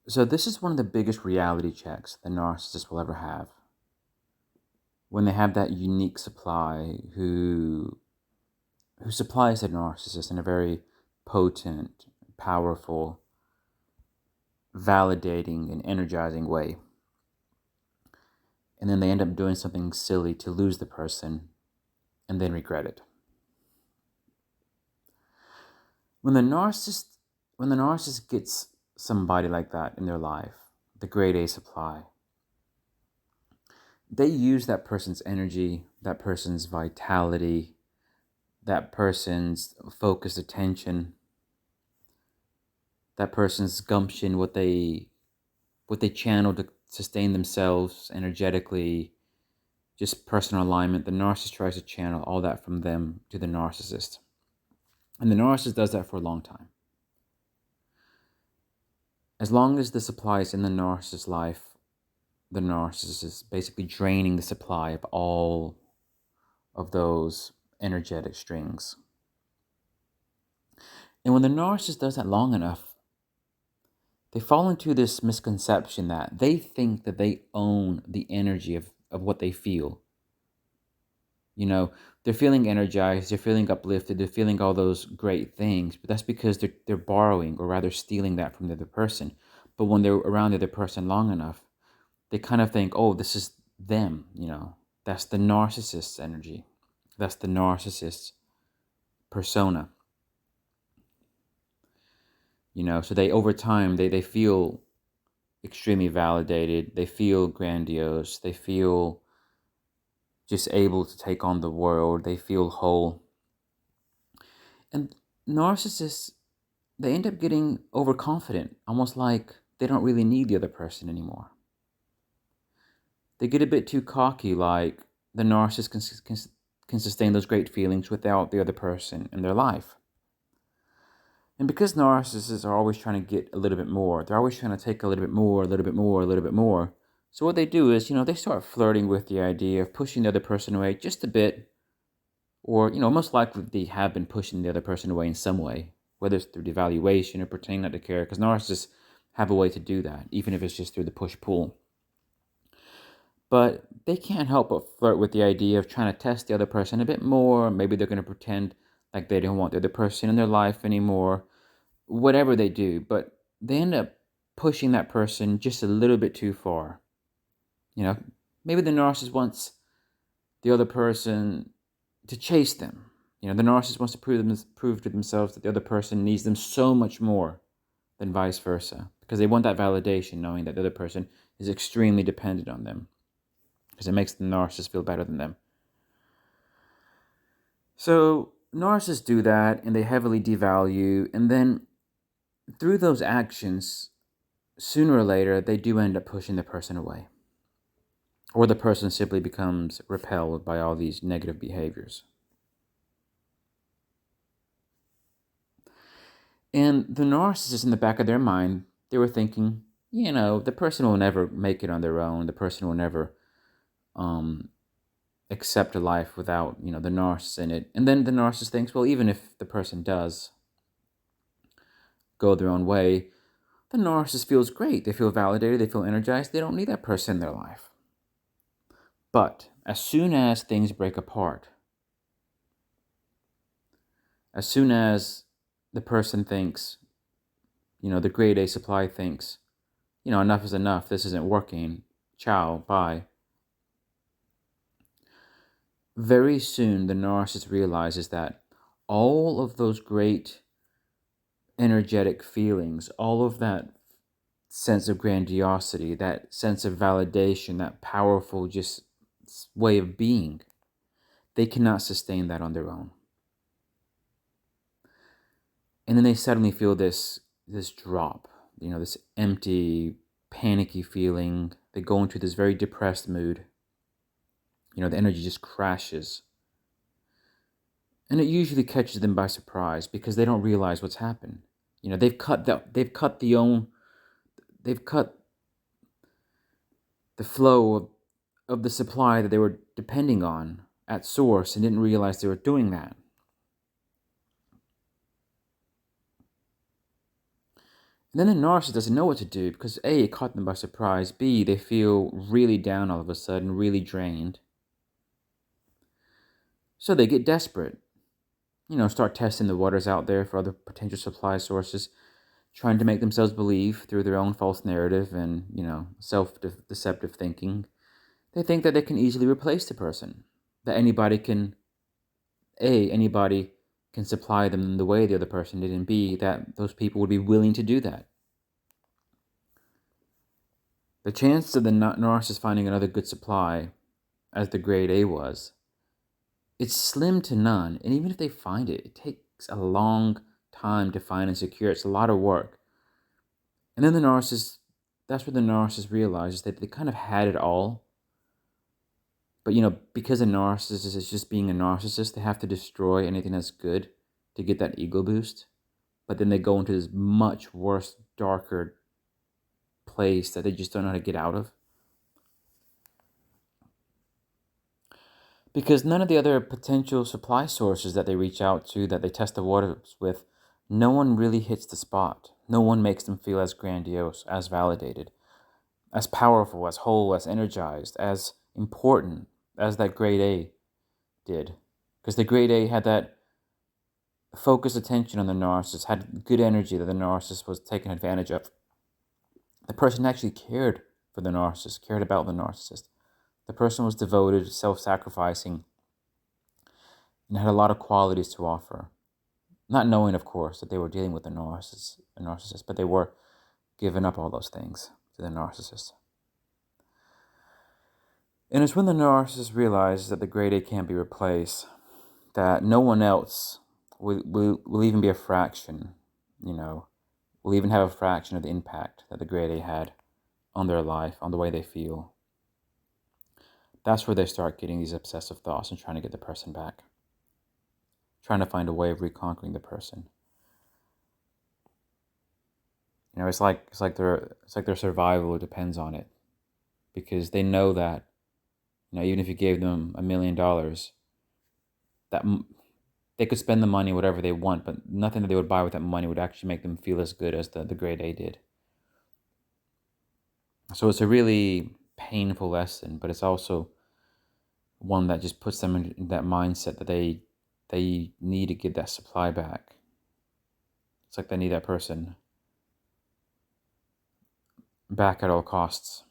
So this is one of the biggest reality checks the narcissist will ever have. When they have that unique supply who supplies the narcissist in a very potent, powerful, validating, and energizing way. And then they end up doing something silly to lose the person and then regret it. When the narcissist when the narcissist gets somebody like that in their life, the grade A supply, they use that person's energy, that person's vitality, that person's focused attention, that person's gumption, what they channel to sustain themselves energetically, just personal alignment. The narcissist tries to channel all that from them to the narcissist. And the narcissist does that for a long time. As long as the supply is in the narcissist's life, the narcissist is basically draining the supply of all of those energetic strings. And when the narcissist does that long enough, they fall into this misconception that they think that they own the energy of what they feel. You know, they're feeling energized, they're feeling uplifted, they're feeling all those great things, but that's because they're borrowing, or rather stealing, that from the other person. But when they're around the other person long enough, they kind of think, oh, this is them. That's the narcissist's energy. That's the narcissist's persona. So they, over time, they feel extremely validated, they feel grandiose, they feel just able to take on the world, they feel whole. And narcissists, they end up getting overconfident, almost like they don't really need the other person anymore. They get a bit too cocky, like the narcissist can sustain those great feelings without the other person in their life. And because narcissists are always trying to get a little bit more, they're always trying to take a little bit more, a little bit more, a little bit more. So what they do is, they start flirting with the idea of pushing the other person away just a bit, or, most likely they have been pushing the other person away in some way, whether it's through devaluation or pretending not to care, because narcissists have a way to do that, even if it's just through the push-pull. But they can't help but flirt with the idea of trying to test the other person a bit more. Maybe they're going to pretend like they don't want the other person in their life anymore, whatever they do. But they end up pushing that person just a little bit too far. Maybe the narcissist wants the other person to chase them. The narcissist wants to prove to themselves that the other person needs them so much more than vice versa, because they want that validation, knowing that the other person is extremely dependent on them, because it makes the narcissist feel better than them. So narcissists do that, and they heavily devalue, and then through those actions, sooner or later, they do end up pushing the person away, or the person simply becomes repelled by all these negative behaviors. And the narcissist, in the back of their mind, they were thinking, the person will never make it on their own. The person will never accept a life without, the narcissist in it. And then the narcissist thinks, well, even if the person does go their own way, the narcissist feels great. They feel validated. They feel energized. They don't need that person in their life. But as soon as things break apart, as soon as the person thinks, the grade A supply thinks, enough is enough, this isn't working, ciao, bye. Very soon, the narcissist realizes that all of those great energetic feelings, all of that sense of grandiosity, that sense of validation, that powerful just way of being, they cannot sustain that on their own. And then they suddenly feel this drop, this empty, panicky feeling. They go into this very depressed mood. The energy just crashes. And it usually catches them by surprise, because they don't realize what's happened. They've cut the flow of the supply that they were depending on at source, and didn't realize they were doing that. And then the narcissist doesn't know what to do because A, it caught them by surprise. B, they feel really down all of a sudden, really drained. So they get desperate. Start testing the waters out there for other potential supply sources, trying to make themselves believe through their own false narrative and, self-deceptive thinking. They think that they can easily replace the person, that anybody can supply them in the way the other person did, and B, that those people would be willing to do that. The chance of the narcissist finding another good supply, as the grade A was, it's slim to none. And even if they find it, it takes a long time to find and secure. It's a lot of work. And then that's where the narcissist realizes that they kind of had it all. But, because a narcissist is just being a narcissist, they have to destroy anything that's good to get that ego boost. But then they go into this much worse, darker place that they just don't know how to get out of. Because none of the other potential supply sources that they reach out to, that they test the waters with, no one really hits the spot. No one makes them feel as grandiose, as validated, as powerful, as whole, as energized, as important as that grade A did. Because the grade A had that focused attention on the narcissist, had good energy that the narcissist was taking advantage of. The person actually cared for the narcissist, cared about the narcissist. The person was devoted, self-sacrificing, and had a lot of qualities to offer. Not knowing, of course, that they were dealing with a narcissist, but they were giving up all those things to the narcissist. And it's when the narcissist realizes that the grade A can't be replaced, that no one else will even be a fraction, will even have a fraction of the impact that the grade A had on their life, on the way they feel. That's where they start getting these obsessive thoughts and trying to get the person back, trying to find a way of reconquering the person. It's like their survival depends on it, because they know that, even if you gave them $1 million, that they could spend the money whatever they want, but nothing that they would buy with that money would actually make them feel as good as the grade A did. So it's a really painful lesson, but it's also one that just puts them in that mindset that they need to get that supply back. It's like they need that person back at all costs.